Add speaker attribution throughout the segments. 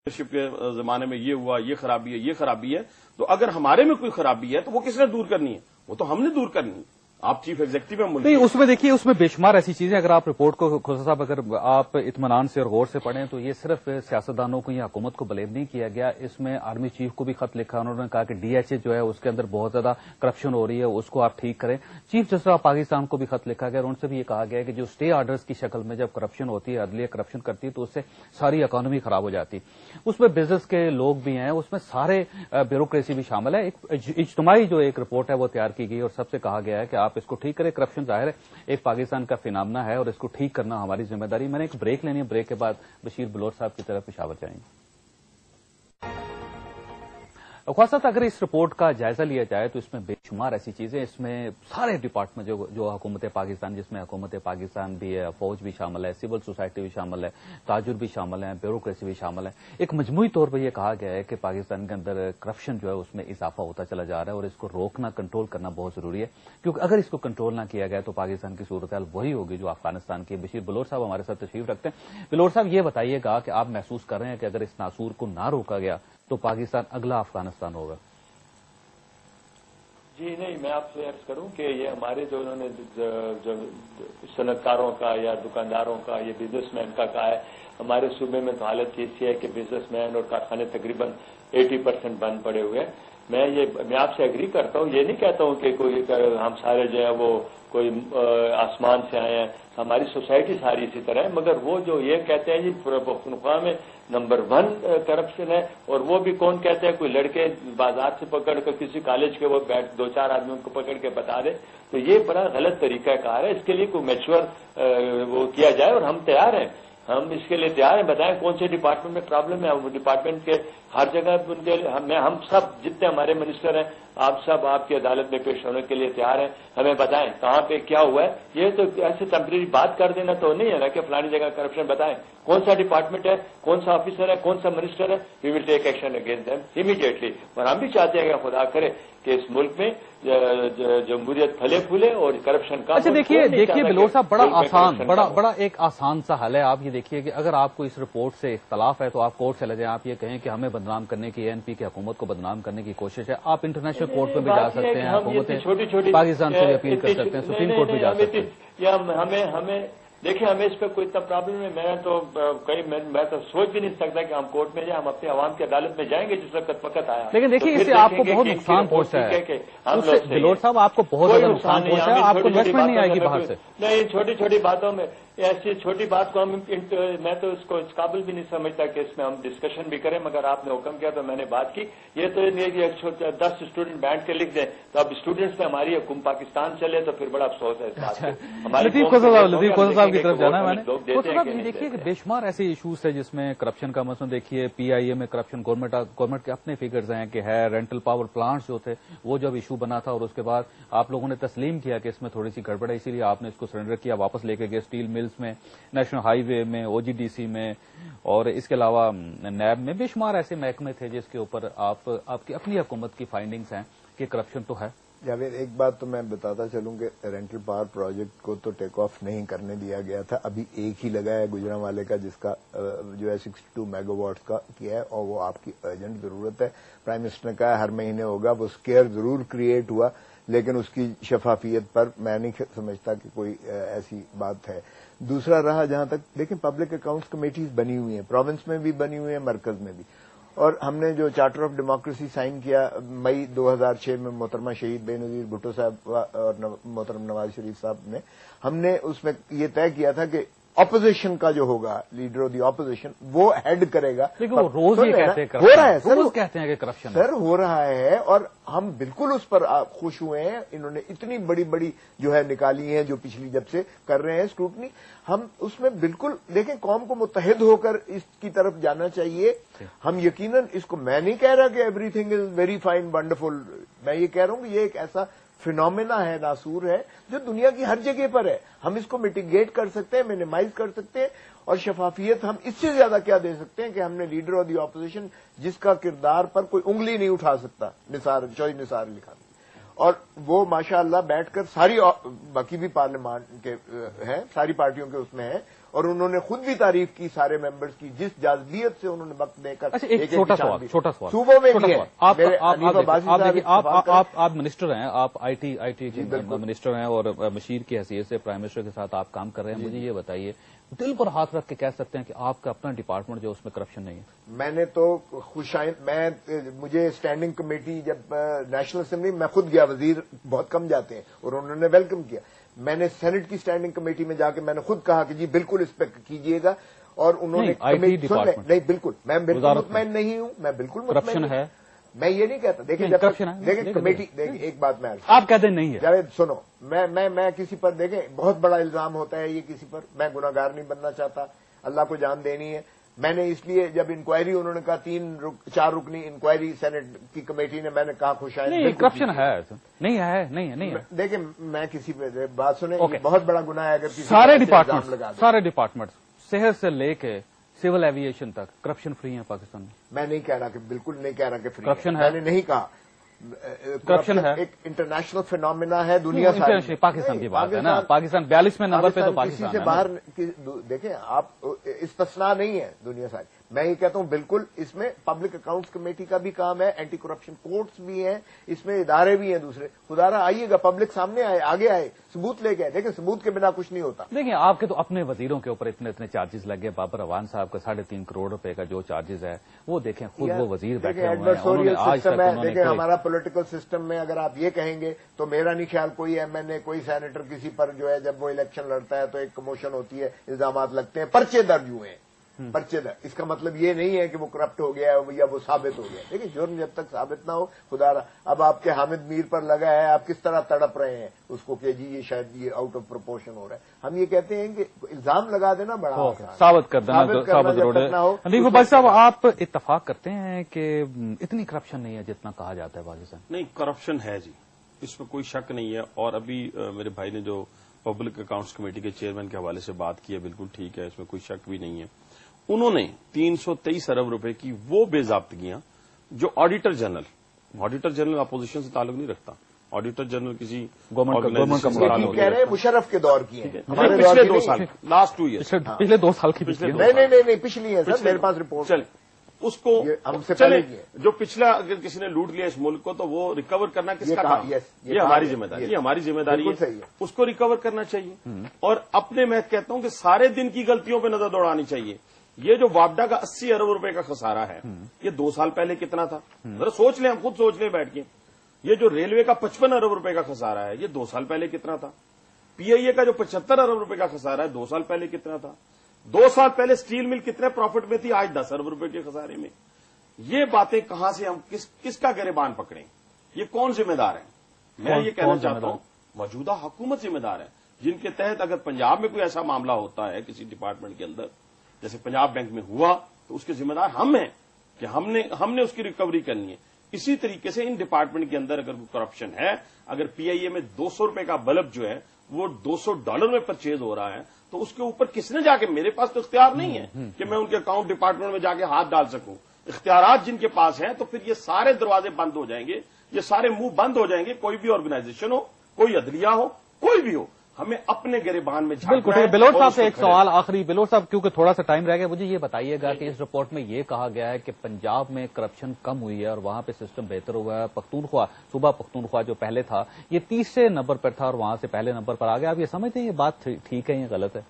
Speaker 1: Leadership کے زمانے میں یہ ہوا، یہ خرابی ہے، یہ خرابی ہے، تو اگر ہمارے میں کوئی خرابی ہے تو وہ کس نے دور کرنی ہے؟ وہ تو ہم نے دور کرنی ہے۔ آپ چیف ایگزیکٹو ہیں ملک
Speaker 2: نہیں، اس میں دیکھیے، اس میں بے شمار ایسی چیزیں، اگر آپ رپورٹ کو کھوسا صاحب اگر آپ اطمینان سے اور غور سے پڑھیں تو یہ صرف سیاستدانوں کو یا حکومت کو بلیم نہیں کیا گیا، اس میں آرمی چیف کو بھی خط لکھا، انہوں نے کہا کہ ڈی ایچ اے جو ہے اس کے اندر بہت زیادہ کرپشن ہو رہی ہے، اس کو آپ ٹھیک کریں۔ چیف جسٹس آف پاکستان کو بھی خط لکھا گیا اور ان سے بھی یہ کہا گیا کہ جو اسٹے آرڈرز کی شکل میں جب کرپشن ہوتی ہے، عدلیہ کرپشن کرتی ہے تو اس سے ساری اکانومی خراب ہو جاتی ہے۔ اس میں بزنس کے لوگ بھی ہیں، اس میں سارے بیوروکریسی بھی شامل ہے۔ ایک اجتماعی جو ایک رپورٹ ہے وہ تیار کی گئی اور سب سے کہا گیا ہے کہ آپ اس کو ٹھیک کریں۔ کرپشن ظاہر ہے ایک پاکستان کا فینامنا ہے اور اس کو ٹھیک کرنا ہماری ذمہ داری۔ میں نے ایک بریک لینی ہے، بریک کے بعد بشیر بلوچ صاحب کی طرف پشاور جائیں گے۔ خاصا اگر اس رپورٹ کا جائزہ لیا جائے تو اس میں بے شمار ایسی چیزیں، اس میں سارے ڈپارٹمنٹ جو حکومت پاکستان، جس میں حکومت پاکستان بھی ہے، فوج بھی شامل ہے، سول سوسائٹی بھی شامل ہے، تاجر بھی شامل ہیں، بیوروکریسی بھی شامل ہے، ایک مجموعی طور پر یہ کہا گیا ہے کہ پاکستان کے اندر کرپشن جو ہے اس میں اضافہ ہوتا چلا جا رہا ہے اور اس کو روکنا، کنٹرول کرنا بہت ضروری ہے، کیونکہ اگر اس کو کنٹرول نہ کیا گیا تو پاکستان کی صورتحال وہی ہوگی جو افغانستان کی۔ بشیر بلوچ صاحب ہمارے ساتھ تشریف رکھتے ہیں۔ بلوچ صاحب، یہ بتائیے گا کہ آپ محسوس کر رہے ہیں کہ اگر اس ناسور کو نہ روکا گیا تو پاکستان اگلا افغانستان ہوگا؟
Speaker 3: جی نہیں، میں آپ سے عرض کروں کہ یہ ہمارے جو انہوں نے جو صنعت کاروں کا یا دکانداروں کا، یہ بزنس مین کا کہا ہے، ہمارے صوبے میں تو حالت ایسی ہے کہ بزنس مین اور کارخانے تقریباً 80% بند پڑے ہوئے ہیں۔ میں آپ سے ایگری کرتا ہوں، یہ نہیں کہتا ہوں کہ کوئی ہم سارے جو ہیں وہ کوئی آسمان سے آئے ہیں، ہماری سوسائٹی ساری اسی طرح ہے، مگر وہ جو یہ کہتے ہیں جی پختونخوا میں نمبر 1 کرپشن ہے، اور وہ بھی کون کہتے ہیں؟ کوئی لڑکے بازار سے پکڑ کر کسی کالج کے وہ بیٹھ 2-4 آدمیوں کو پکڑ کے بتا دے، تو یہ بڑا غلط طریقہ کار ہے۔ اس کے لیے کوئی میچور وہ کیا جائے اور ہم تیار ہیں، ہم اس کے لیے تیار ہیں۔ بتائیں کون سے ڈپارٹمنٹ میں پرابلم ہے، وہ ڈپارٹمنٹ کے ہر جگہ ان کے ہم سب جتنے ہمارے منسٹر ہیں، آپ سب آپ کی عدالت میں پیش ہونے کے لیے تیار ہیں۔ ہمیں بتائیں کہاں پہ کیا ہوا ہے۔ یہ تو ایسے ٹیمپریری بات کر دینا تو نہیں ہے نا کہ فلانی جگہ کرپشن، بتائیں کون سا ڈپارٹمنٹ ہے، کون سا آفیسر ہے، کون سا منسٹر ہے، we will take action against them immediately. اور ہم بھی چاہتے ہیں کہ خدا کرے کہ اس ملک میں جمہوریت پھلے پھولے اور کرپشن کا۔
Speaker 2: اچھا دیکھیے بلوچ صاحب، بڑا ایک آسان سا حل ہے۔ آپ یہ دیکھیے کہ اگر آپ کو اس رپورٹ سے اختلاف ہے تو آپ کورٹ چلے جائیں، آپ یہ کہیں کہ ہمیں بدنام کرنے کی، اے این پی کی حکومت کو بدنام کرنے کی کوشش ہے، آپ انٹرنیشنل کورٹ میں بھی جا سکتے ہیں، حکومت پاکستان سے بھی اپیل کر سکتے ہیں، سپریم کورٹ بھی جا سکتے ہیں۔
Speaker 3: ہمیں دیکھیں، ہمیں اس پہ کوئی اتنا پرابلم نہیں۔ میں تو سوچ بھی نہیں سکتا کہ ہم کورٹ میں جائیں، ہم اپنے عوام کی عدالت میں جائیں گے جس وقت آیا۔
Speaker 2: لیکن دیکھیے اس سے آپ کو بہت نقصان پہنچا ہے بلوچ صاحب، آپ کو بہت زیادہ نقصان پہنچا ہے، آپ کو انویسٹمنٹ نہیں آئے گی باہر سے۔
Speaker 3: نہیں، چھوٹی چھوٹی باتوں میں، ایسی چھوٹی بات کو میں تو اس کو اس قابل بھی نہیں سمجھتا کہ اس میں ہم ڈسکشن بھی کریں، مگر آپ نے حکم کیا تو میں نے بات کی۔ یہ تو 10 اسٹوڈنٹ بیٹھ کے لکھ دیں تو اب اسٹوڈنٹس میں ہماری حکومت پاکستان چلے تو پھر بڑا افسوس ہے اس بات کا۔
Speaker 2: لطیف کوسا صاحب کی طرف جانا ہے میں نے۔ یہ دیکھیے کہ بے شمار ایسے ایشوز ہے جس میں کرپشن کا مسئلہ دیکھیے، پی آئی اے میں کرپشن، گورنمنٹ کے اپنے فگرز ہیں کہ ہے، رینٹل پاور پلانٹس جو تھے وہ جب ایشو بنا تھا اور اس کے بعد آپ لوگوں نے تسلیم کیا کہ اس میں تھوڑی سی گڑبڑ ہے، اسی لیے آپ نے اس کو سرنڈر کیا، واپس لے کے گئے، اسٹیل ملز میں، نیشنل ہائی وے میں، او جی ڈی سی میں، اور اس کے علاوہ نیب میں بے شمار ایسے محکمے تھے جس کے اوپر آپ کی اپنی حکومت کی فائنڈنگز ہیں کہ کرپشن تو ہے۔
Speaker 4: جاوید، ایک بات تو میں بتاتا چلوں کہ رینٹل پاور پروجیکٹ کو تو ٹیک آف نہیں کرنے دیا گیا تھا، ابھی ایک ہی لگا ہے گجرانوالے کا، جس کا جو ہے 62 میگا واٹ کا کیا ہے، اور وہ آپ کی ارجنٹ ضرورت ہے۔ پرائم منسٹر نے کہا ہر مہینے ہوگا، وہ اسکیئر ضرور کریٹ ہوا لیکن اس کی شفافیت پر میں نہیں سمجھتا کہ کوئی ایسی بات ہے۔ دوسرا رہا جہاں تک، دیکھیں پبلک اکاؤنٹس کمیٹیز بنی ہوئی ہیں، پروونس میں بھی بنی ہوئی ہیں، مرکز میں بھی، اور ہم نے جو چارٹر آف ڈیموکریسی سائن کیا مئی 2006 میں محترمہ شہید بے نظیر بھٹو صاحب اور محترم نواز شریف صاحب نے، ہم نے اس میں یہ طے کیا تھا کہ اپوزیشن کا جو ہوگا، لیڈر آف دی اپوزیشن، وہ ہیڈ کرے گا۔
Speaker 2: لیکن وہ روز یہ کہتے ہیں
Speaker 4: ہو رہا ہے سر،
Speaker 2: روز کہتے ہیں کہ کرپشن
Speaker 4: سر ہو رہا ہے، اور ہم بالکل اس پر خوش ہوئے ہیں۔ انہوں نے اتنی بڑی بڑی جو ہے نکالی ہیں جو پچھلی جب سے کر رہے ہیں اسکروٹنی، ہم اس میں بالکل دیکھیں قوم کو متحد ہو کر اس کی طرف جانا چاہیے۔ ہم یقیناً اس کو، میں نہیں کہہ رہا کہ everything is very fine wonderful, میں یہ کہہ رہا ہوں کہ یہ ایک ایسا فینومینا ہے، ناسور ہے، جو دنیا کی ہر جگہ پر ہے۔ ہم اس کو میٹیگیٹ کر سکتے ہیں، مینیمائز کر سکتے ہیں، اور شفافیت ہم اس سے زیادہ کیا دے سکتے ہیں کہ ہم نے لیڈر آف دی اپوزیشن جس کا کردار پر کوئی انگلی نہیں اٹھا سکتا، چوئی نثار لکھا، اور وہ ماشاء اللہ بیٹھ کر ساری باقی بھی پارلیمان کے ہیں، ساری پارٹیوں کے اس میں ہیں، اور انہوں نے خود بھی تعریف کی سارے ممبرز کی، جس جاذبیت سے انہوں نے وقت دے کر
Speaker 2: اچھا ایک چھوٹا سوال
Speaker 4: صوبوں میں بھی ہے۔
Speaker 2: آپ منسٹر ہیں، آپ آئی ٹی منسٹر ہیں اور مشیر کی حیثیت سے پرائم منسٹر کے ساتھ آپ کام کر رہے ہیں، مجھے یہ بتائیے دل پر ہاتھ رکھ کے کہہ سکتے ہیں کہ آپ کا اپنا ڈپارٹمنٹ جو اس میں کرپشن نہیں ہے؟
Speaker 4: میں نے تو مجھے اسٹینڈنگ کمیٹی جب نیشنل اسمبلی میں خود گیا، وزیر بہت کم جاتے ہیں اور انہوں نے ویلکم کیا، میں نے سینٹ کی اسٹینڈنگ کمیٹی میں جا کے میں نے خود کہا کہ جی بالکل اس پہ کیجیے گا، اور انہوں نے نہیں بالکل میں بالکل مطمئن نہیں ہوں، میں بالکل
Speaker 2: کرپشن ہے،
Speaker 4: میں یہ نہیں کہتا، دیکھیں دیکھیں کمیٹی ایک بات میں
Speaker 2: آپ کہتے ہیں نہیں ہے،
Speaker 4: جاوید سنو، میں کسی پر دیکھیں بہت بڑا الزام ہوتا ہے یہ کسی پر، میں گناہگار نہیں بننا چاہتا، اللہ کو جان دینی ہے، میں نے اس لیے جب انکوائری انہوں نے کہا 4 رکنی انکوائری سینٹ کی کمیٹی نے، میں نے کہا
Speaker 2: نہیں کرپشن ہے، نہیں ہے
Speaker 4: دیکھیں میں کسی پہ بات سنیں، بہت بڑا گناہ ہے اگر کسی
Speaker 2: سارے ڈپارٹمنٹ صحت سے لے کے سول ایویشن تک کرپشن فری ہیں پاکستان
Speaker 4: میں نہیں کہہ رہا کہ بالکل نہیں کہہ رہا کہ فری
Speaker 2: کرپشن ہے،
Speaker 4: میں نے نہیں کہا،
Speaker 2: کرپشن ہے
Speaker 4: ایک انٹرنیشنل فینومینا ہے، دنیا ساری
Speaker 2: پاکستان کی بات ہے نا، پاکستان 42ویں نمبر پہ تو
Speaker 4: کسی سے باہر دیکھیں آپ استثناء نہیں ہے دنیا ساری، میں یہ کہتا ہوں بالکل اس میں پبلک اکاؤنٹس کمیٹی کا بھی کام ہے، اینٹی کرپشن کورٹس بھی ہیں، اس میں ادارے بھی ہیں دوسرے، خدارا آئیے گا، پبلک سامنے آئے، آگے آئے، ثبوت لے کے، دیکھیں ثبوت کے بنا کچھ نہیں ہوتا۔
Speaker 2: دیکھیں آپ کے تو اپنے وزیروں کے اوپر اتنے چارجز لگے، بابر اعوان صاحب کا 3.5 کروڑ روپے کا جو چارجز ہے وہ دیکھیں، خود وہ وزیر بیٹھے ہوئے ہیں،
Speaker 4: دیکھیں ہمارا پولیٹیکل سسٹم میں اگر آپ یہ کہیں گے تو میرا نہیں خیال کوئی ایم این اے کوئی سینیٹر کسی پر جو ہے جب وہ الیکشن لڑتا ہے تو ایک کموشن ہوتی ہے، الزامات لگتے ہیں، پرچے درج ہوئے ہیں، پرچے درج، اس کا مطلب یہ نہیں ہے کہ وہ کرپٹ ہو گیا ہے یا وہ ثابت ہو گیا، دیکھیں جرم جب تک ثابت نہ ہو، خدا رہا اب آپ کے حامد میر پر لگا ہے، آپ کس طرح تڑپ رہے ہیں اس کو کہ جی یہ شاید یہ آؤٹ آف پروپورشن ہو رہا ہے، ہم یہ کہتے ہیں کہ الزام لگا دینا بڑا
Speaker 2: ثابت کر دینا حنیف عباسی صاحب، آپ اتفاق کرتے ہیں کہ اتنی کرپشن نہیں ہے جتنا کہا جاتا ہے پاکستان؟
Speaker 1: نہیں، کرپشن ہے جی، اس میں کوئی شک نہیں ہے، اور ابھی میرے بھائی نے جو پبلک اکاؤنٹس کمیٹی کے چیئرمین کے حوالے سے بات کی ہے بالکل ٹھیک ہے، اس میں کوئی شک بھی نہیں ہے، انہوں نے 323 ارب روپے کی وہ بے ضابطگیاں جو آڈیٹر جنرل اپوزیشن سے تعلق نہیں رکھتا، آڈیٹر جنرل کسی
Speaker 2: گورنمنٹ
Speaker 4: کہہ رہے ہیں مشرف کے دور کی ہے،
Speaker 1: پچھلے 2 سال، لاسٹ 2 ایئرس،
Speaker 2: پچھلے 2 سال کی
Speaker 4: نہیں پچھلی ہے سر، میرے پاس رپورٹ،
Speaker 1: چلے اس کو
Speaker 4: ہم سے پہلے
Speaker 1: جو پچھلا اگر کسی نے لوٹ لیا اس ملک کو تو وہ ریکور کرنا کس کا کام؟ یہ ہماری ذمہ داری، یہ ہماری ذمہ داری ہے، اس کو ریکور کرنا چاہیے، اور اپنے میں کہتا ہوں کہ سارے دن کی غلطیوں پہ نظر دوڑانی چاہیے۔ یہ جو وابڈا کا 80 ارب روپے کا خسارہ ہے، یہ 2 سال پہلے کتنا تھا؟ ذرا سوچ لیں، ہم خود سوچ لیں بیٹھ کے۔ یہ جو ریلوے کا 55 ارب روپے کا خسارہ ہے، یہ 2 سال پہلے کتنا تھا؟ پی آئی اے کا جو 75 ارب روپے کا خسارہ ہے، 2 سال پہلے کتنا تھا؟ 2 سال پہلے اسٹیل مل کتنے پروفٹ میں تھی، آج 10 ارب روپے کے خسارے میں۔ یہ باتیں کہاں سے ہم کس کا گریبان پکڑیں؟ یہ کون ذمہ دار ہے؟ میں یہ کہنا چاہتا ہوں موجودہ حکومت ذمہ دار ہے، جن کے تحت اگر پنجاب میں کوئی ایسا معاملہ ہوتا ہے کسی ڈپارٹمنٹ کے اندر، جیسے پنجاب بینک میں ہوا، تو اس کے ذمہ دار ہم ہیں کہ ہم نے اس کی ریکوری کرنی ہے۔ اسی طریقے سے ان ڈپارٹمنٹ کے اندر اگر کوئی کرپشن ہے، اگر پی آئی اے میں 200 روپے کا بلب جو ہے وہ $200 میں پرچیز ہو رہا ہے، تو اس کے اوپر کس نے جا کے، میرے پاس تو اختیار نہیں ہے کہ میں ان کے اکاؤنٹ ڈپارٹمنٹ میں جا کے ہاتھ ڈال سکوں، اختیارات جن کے پاس ہیں، تو پھر یہ سارے دروازے بند ہو جائیں گے، یہ سارے منہ بند ہو جائیں گے، کوئی بھی آرگنائزیشن ہو، کوئی عدلیہ ہو، کوئی بھی ہو، ہمیں اپنے گریبان میں
Speaker 2: بالکل۔ بلوچ صاحب سے ایک سوال آخری، بلوچ صاحب کیونکہ تھوڑا سا ٹائم رہ گیا، مجھے یہ بتائیے گا کہ اس رپورٹ میں یہ کہا گیا ہے کہ پنجاب میں کرپشن کم ہوئی ہے اور وہاں پہ سسٹم بہتر ہوا ہے، پختونخوا صوبہ پختونخوا جو پہلے تھا یہ 30 نمبر پر تھا اور وہاں سے پہلے نمبر پر آ گیا، آپ یہ سمجھتے ہیں یہ بات ٹھیک ہے یا غلط ہے؟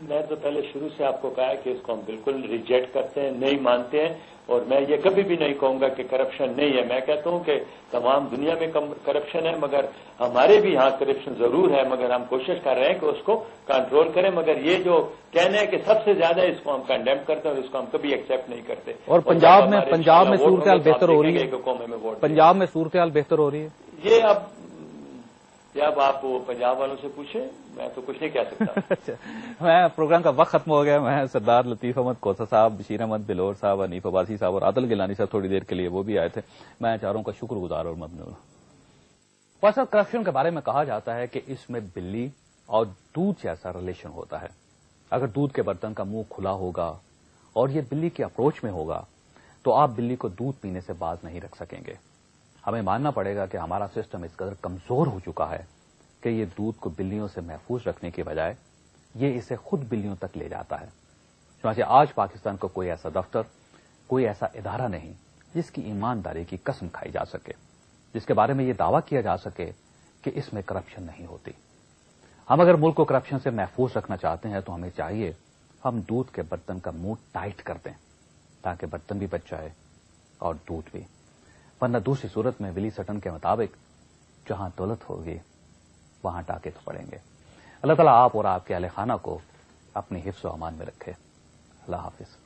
Speaker 3: میں تو پہلے شروع سے آپ کو کہا ہے کہ اس کو ہم بالکل ریجیکٹ کرتے ہیں، نہیں مانتے ہیں، اور میں یہ کبھی بھی نہیں کہوں گا کہ کرپشن نہیں ہے۔ میں کہتا ہوں کہ تمام دنیا میں کرپشن ہے، مگر ہمارے بھی یہاں کرپشن ضرور ہے، مگر ہم کوشش کر رہے ہیں کہ اس کو کنٹرول کریں، مگر یہ جو کہنا ہے کہ سب سے زیادہ اس کو ہم کنڈیم کرتے ہیں اور اس کو ہم کبھی ایکسیپٹ نہیں کرتے۔
Speaker 2: اور پنجاب میں صورتحال بہتر ہو رہی ہے، پنجاب میں صورتحال بہتر ہو رہی ہے،
Speaker 3: یہ اب آپ وہ پنجاب والوں سے پوچھیں، میں تو کچھ نہیں کہہ سکتا۔
Speaker 2: میں پروگرام کا وقت ختم ہو گیا، میں سردار لطیف احمد کوسہ صاحب، بشیر احمد بلور صاحب، حنیف عباسی صاحب اور عادل گیلانی صاحب تھوڑی دیر کے لیے وہ بھی آئے تھے، میں چاروں کا شکر گزار اور ممنون ہوں۔ ویسے کرپشن کے بارے میں کہا جاتا ہے کہ اس میں بلی اور دودھ جیسا ریلیشن ہوتا ہے، اگر دودھ کے برتن کا منہ کھلا ہوگا اور یہ بلی کی اپروچ میں ہوگا تو آپ بلی کو دودھ پینے سے باز نہیں رکھ سکیں گے۔ ہمیں ماننا پڑے گا کہ ہمارا سسٹم اس قدر کمزور ہو چکا ہے کہ یہ دودھ کو بلیوں سے محفوظ رکھنے کے بجائے یہ اسے خود بلیوں تک لے جاتا ہے. چنانچہ آج پاکستان کو کوئی ایسا دفتر، کوئی ایسا ادارہ نہیں جس کی ایمانداری کی قسم کھائی جا سکے، جس کے بارے میں یہ دعویٰ کیا جا سکے کہ اس میں کرپشن نہیں ہوتی. ہم اگر ملک کو کرپشن سے محفوظ رکھنا چاہتے ہیں تو ہمیں چاہیے ہم دودھ کے برتن کا منہ ٹائٹ کر دیں تاکہ برتن بھی بچ جائے اور دودھ بھی، ورنہ دوسری صورت میں ولی سٹن کے مطابق جہاں دولت ہوگی وہاں ٹاکے تو پڑیں گے. اللہ تعالیٰ آپ اور آپ کے اہل خانہ کو اپنی حفظ و امان میں رکھے. اللہ حافظ.